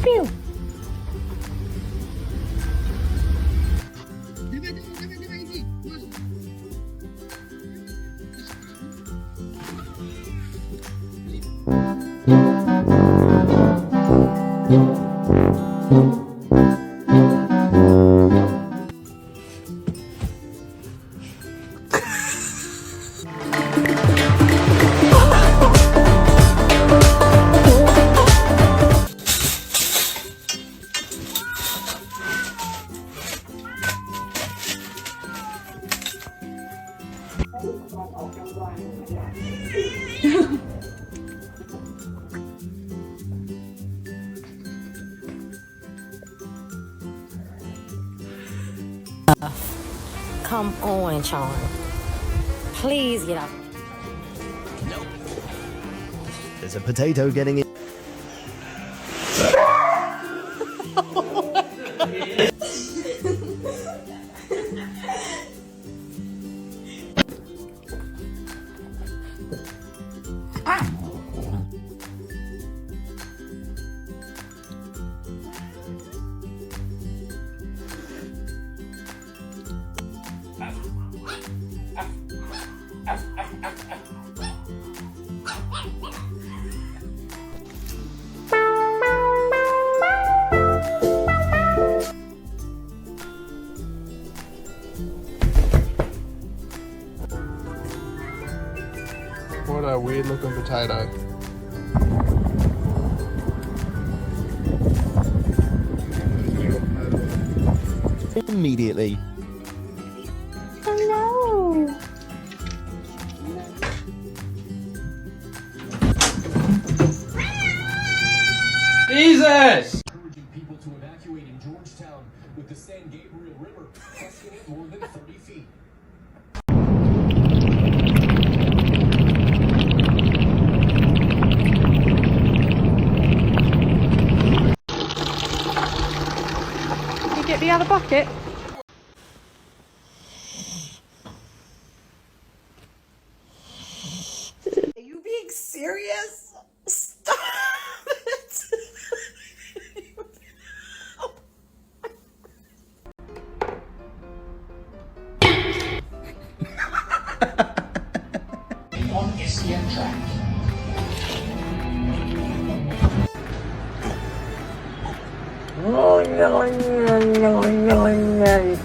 Pew. Come on, Sean. Please get up. Nope. There's a potato getting in. What a weird looking potato. Immediately. Oh no. Jesus! Encouraging people to evacuate in Georgetown with the San Gabriel River cresting it more than 30 feet. You get the other bucket? Are you being serious? Stop it! On SCN track. Oh no, no, no, no, no.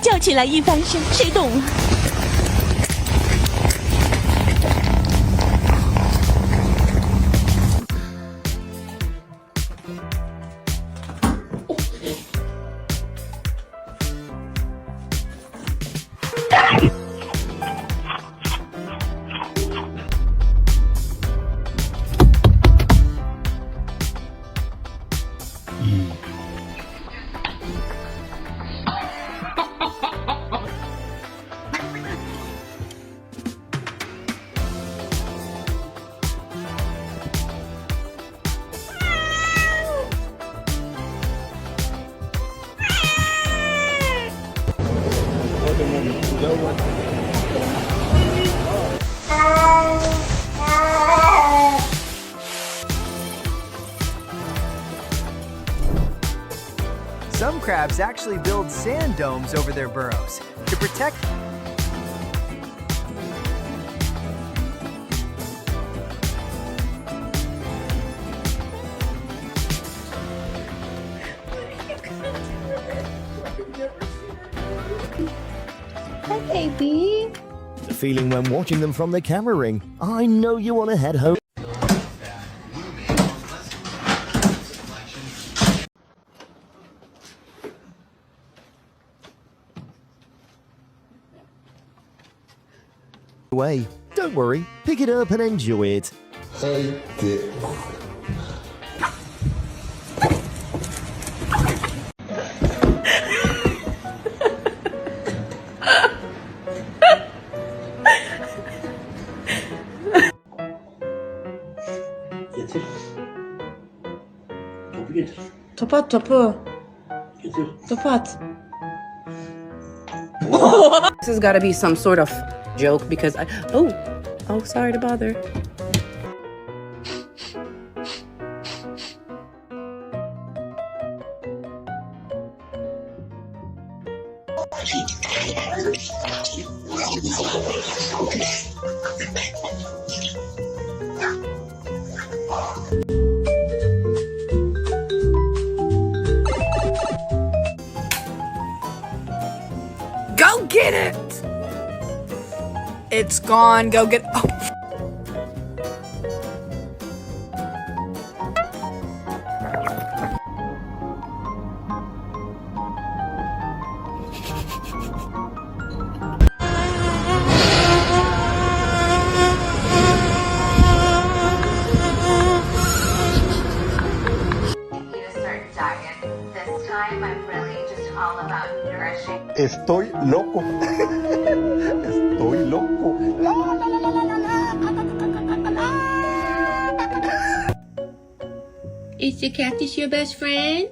叫起来一翻身，谁懂啊？ crabs actually build sand domes over their burrows to protect. Hi, baby. The feeling when watching them from the camera ring. I know you want to head home. Away. Don't worry, pick it up and enjoy it. Take it. Getir. Topu getir. Top at topu. Getir. Top at. This has got to be some sort of joke because oh, sorry to bother. Go get it! It's gone. Go get. Oh. This time I'm really just all about nourishing. Estoy loco. Estoy loco. Is the cactus your best friend?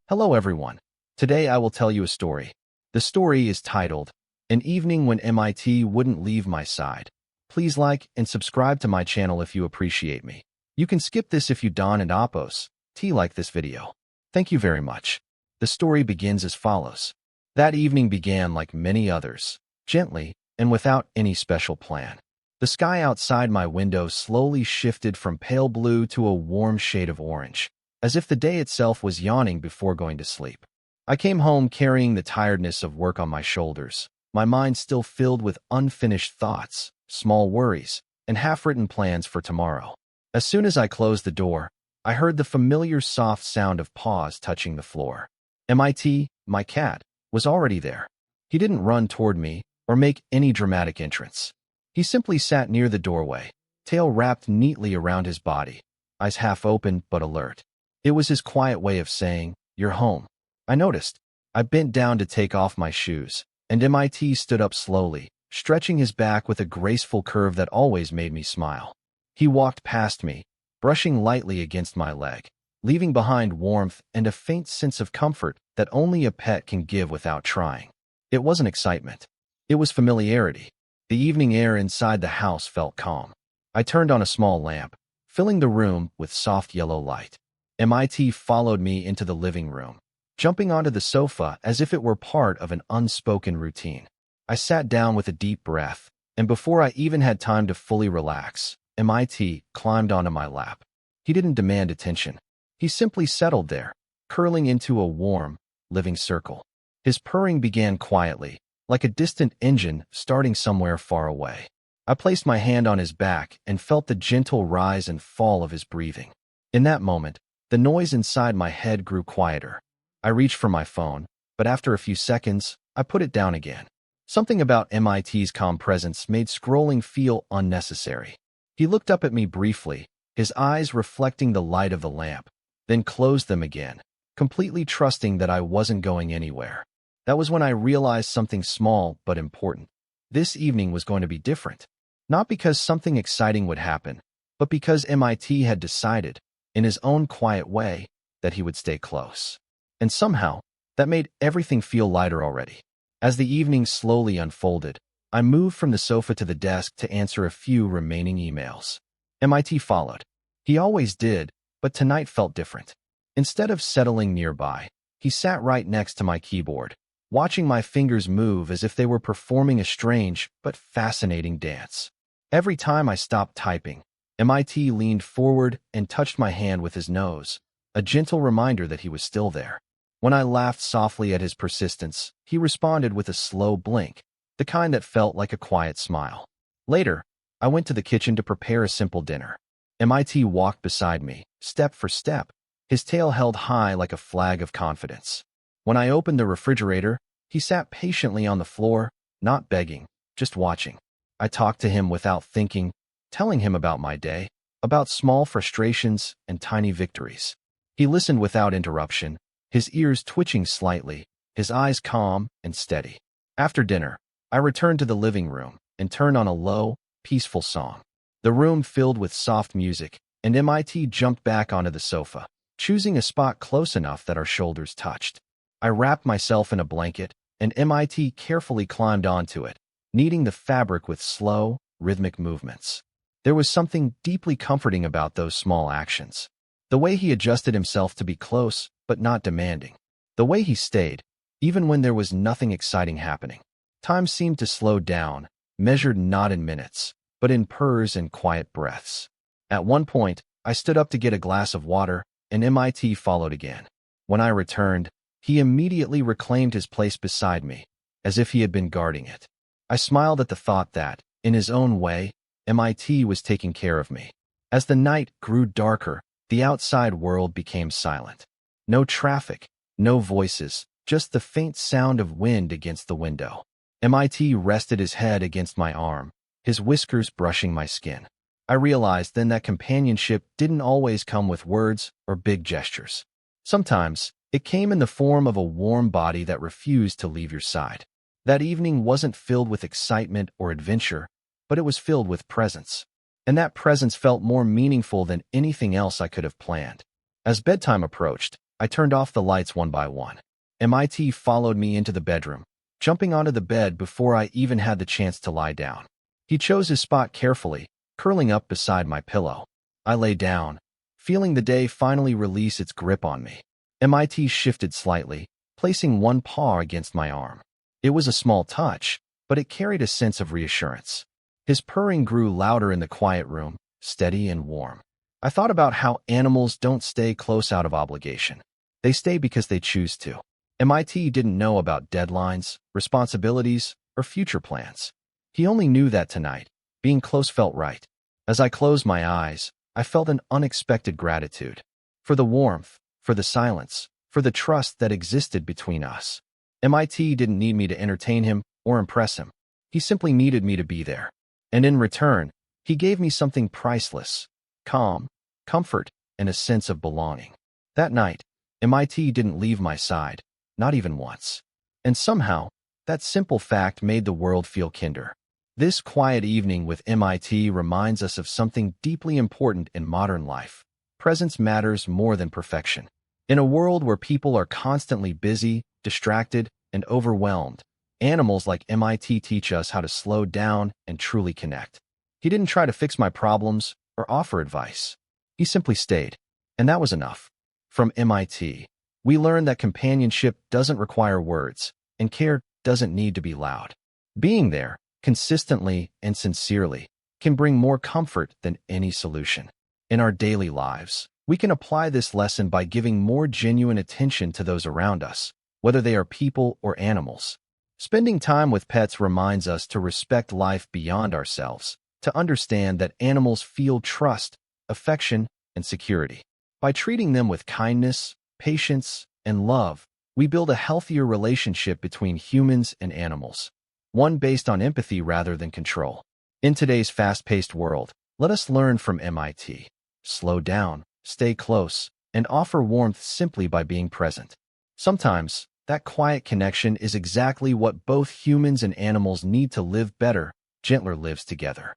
Hello everyone. Today I will tell you a story. The story is titled, An Evening When MIT Wouldn't Leave My Side. Please like and subscribe to my channel if you appreciate me. You can skip this if you don't and oppose. Like this video. Thank you very much. The story begins as follows. That evening began like many others, gently and without any special plan. The sky outside my window slowly shifted from pale blue to a warm shade of orange, as if the day itself was yawning before going to sleep. I came home carrying the tiredness of work on my shoulders, my mind still filled with unfinished thoughts, small worries, and half-written plans for tomorrow. As soon as I closed the door, I heard the familiar soft sound of paws touching the floor. MIT, my cat, was already there. He didn't run toward me or make any dramatic entrance. He simply sat near the doorway, tail wrapped neatly around his body, eyes half open but alert. It was his quiet way of saying, "You're home." I noticed. I bent down to take off my shoes, and MIT stood up slowly, stretching his back with a graceful curve that always made me smile. He walked past me, brushing lightly against my leg, leaving behind warmth and a faint sense of comfort that only a pet can give without trying. It wasn't excitement. It was familiarity. The evening air inside the house felt calm. I turned on a small lamp, filling the room with soft yellow light. MIT followed me into the living room, jumping onto the sofa as if it were part of an unspoken routine. I sat down with a deep breath, and before I even had time to fully relax, MIT climbed onto my lap. He didn't demand attention. He simply settled there, curling into a warm, living circle. His purring began quietly, like a distant engine starting somewhere far away. I placed my hand on his back and felt the gentle rise and fall of his breathing. In that moment, the noise inside my head grew quieter. I reached for my phone, but after a few seconds, I put it down again. Something about MIT's calm presence made scrolling feel unnecessary. He looked up at me briefly, his eyes reflecting the light of the lamp, then closed them again, completely trusting that I wasn't going anywhere. That was when I realized something small but important. This evening was going to be different. Not because something exciting would happen, but because MIT had decided, in his own quiet way, that he would stay close. And somehow, that made everything feel lighter already. As the evening slowly unfolded, I moved from the sofa to the desk to answer a few remaining emails. MIT followed. He always did, but tonight felt different. Instead of settling nearby, he sat right next to my keyboard, watching my fingers move as if they were performing a strange but fascinating dance. Every time I stopped typing, MIT leaned forward and touched my hand with his nose, a gentle reminder that he was still there. When I laughed softly at his persistence, he responded with a slow blink, the kind that felt like a quiet smile. Later, I went to the kitchen to prepare a simple dinner. MIT walked beside me, step for step, his tail held high like a flag of confidence. When I opened the refrigerator, he sat patiently on the floor, not begging, just watching. I talked to him without thinking, telling him about my day, about small frustrations and tiny victories. He listened without interruption, his ears twitching slightly, his eyes calm and steady. After dinner, I returned to the living room and turned on a low, peaceful song. The room filled with soft music, and MIT jumped back onto the sofa, choosing a spot close enough that our shoulders touched. I wrapped myself in a blanket, and MIT carefully climbed onto it, kneading the fabric with slow, rhythmic movements. There was something deeply comforting about those small actions. The way he adjusted himself to be close, but not demanding. The way he stayed, even when there was nothing exciting happening. Time seemed to slow down, measured not in minutes, but in purrs and quiet breaths. At one point, I stood up to get a glass of water, and MIT followed again. When I returned, he immediately reclaimed his place beside me, as if he had been guarding it. I smiled at the thought that, in his own way, MIT was taking care of me. As the night grew darker, the outside world became silent. No traffic, no voices, just the faint sound of wind against the window. MIT rested his head against my arm, his whiskers brushing my skin. I realized then that companionship didn't always come with words or big gestures. Sometimes, it came in the form of a warm body that refused to leave your side. That evening wasn't filled with excitement or adventure, but it was filled with presence. And that presence felt more meaningful than anything else I could have planned. As bedtime approached, I turned off the lights one by one. MIT followed me into the bedroom, jumping onto the bed before I even had the chance to lie down. He chose his spot carefully, curling up beside my pillow. I lay down, feeling the day finally release its grip on me. MIT shifted slightly, placing one paw against my arm. It was a small touch, but it carried a sense of reassurance. His purring grew louder in the quiet room, steady and warm. I thought about how animals don't stay close out of obligation. They stay because they choose to. MIT didn't know about deadlines, responsibilities, or future plans. He only knew that tonight, being close felt right. As I closed my eyes, I felt an unexpected gratitude. For the warmth, for the silence, for the trust that existed between us. MIT didn't need me to entertain him or impress him. He simply needed me to be there. And in return, he gave me something priceless: calm, comfort, and a sense of belonging. That night, MIT didn't leave my side, not even once. And somehow, that simple fact made the world feel kinder. This quiet evening with MIT reminds us of something deeply important in modern life. Presence matters more than perfection. In a world where people are constantly busy, distracted, and overwhelmed, animals like MIT teach us how to slow down and truly connect. He didn't try to fix my problems or offer advice. He simply stayed, and that was enough. From MIT, we learned that companionship doesn't require words, and care doesn't need to be loud. Being there, consistently and sincerely, can bring more comfort than any solution. In our daily lives, We can apply this lesson by giving more genuine attention to those around us, whether they are people or animals. Spending time with pets reminds us to respect life beyond ourselves, to understand that animals feel trust, affection, and security. By treating them with kindness, patience, and love, we build a healthier relationship between humans and animals, one based on empathy rather than control. In today's fast-paced world, let us learn from MIT. Slow down, stay close, and offer warmth simply by being present. Sometimes, that quiet connection is exactly what both humans and animals need to live better, gentler lives together.